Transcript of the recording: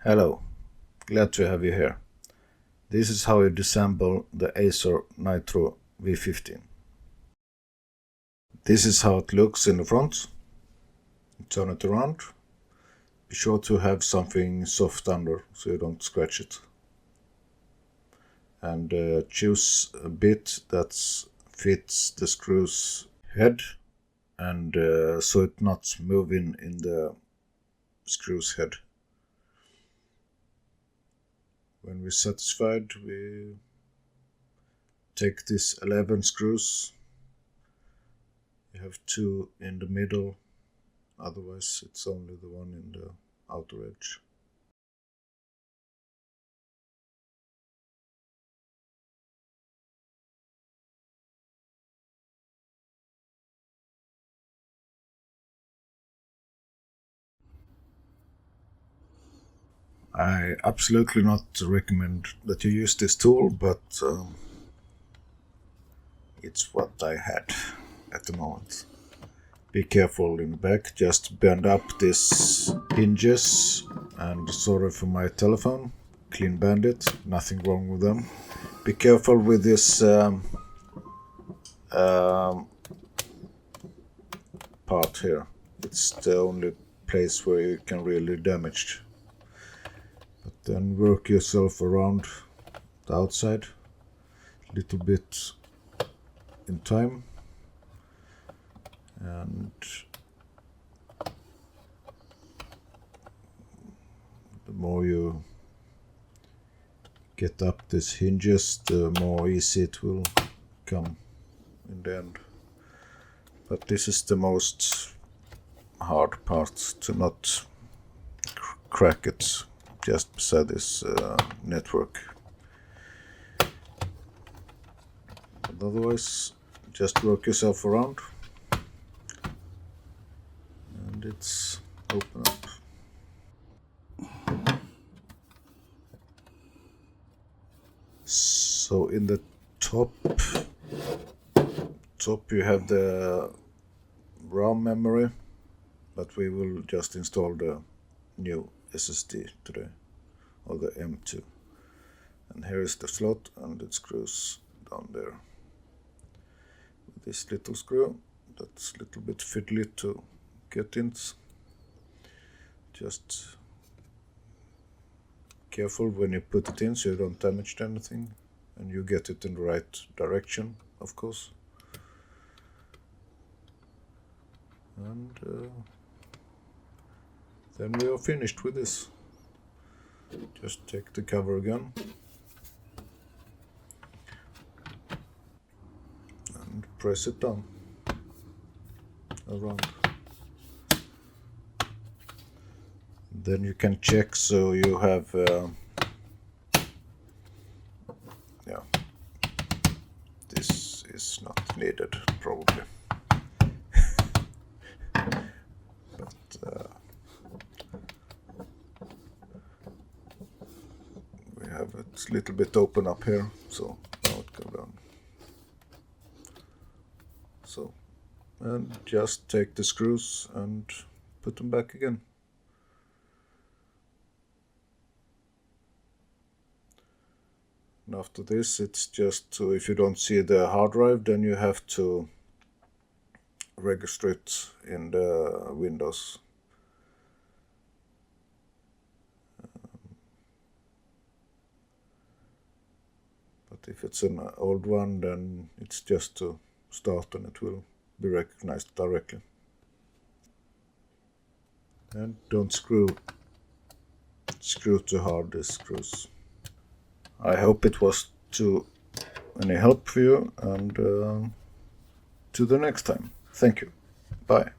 Hello, glad to have you here. This is how you disassemble the Acer Nitro V15. This is how it looks in the front. Turn it around. Be sure to have something soft under so you don't scratch it. And choose a bit that fits the screw's head and so it's not moving in the screw's head. When we're satisfied, we take these 11 screws. You have 2 in the middle, otherwise it's only the one in the outer edge. I absolutely not recommend that you use this tool, but it's what I had at the moment. Be careful in the back, just bend up these hinges, and sorry for my telephone, clean bandit, nothing wrong with them. Be careful with this part here, it's the only place where you can really damage. But then work yourself around the outside a little bit in time, and the more you get up these hinges, the more easy it will come in the end. But this is the most hard part, to not crack it just beside this network. But otherwise, just work yourself around and it's open up. So in the top you have the RAM memory, but we will just install the new SSD today, or the M2. And here is the slot, and it screws down there. With this little screw, that's a little bit fiddly to get in. Just careful when you put it in so you don't damage anything, and you get it in the right direction, of course. And then we are finished with this. Just take the cover again and press it down around. Then you can check so you have yeah, this is not needed probably. We have it a little bit open up here, so now it goes down. So, and just take the screws and put them back again. And after this, it's just to, if you don't see the hard drive, then you have to register it in the Windows. But if it's an old one, then it's just to start and it will be recognized directly. And don't screw too hard, these screws. I hope it was to any help for you, and to the next time. Thank you. Bye.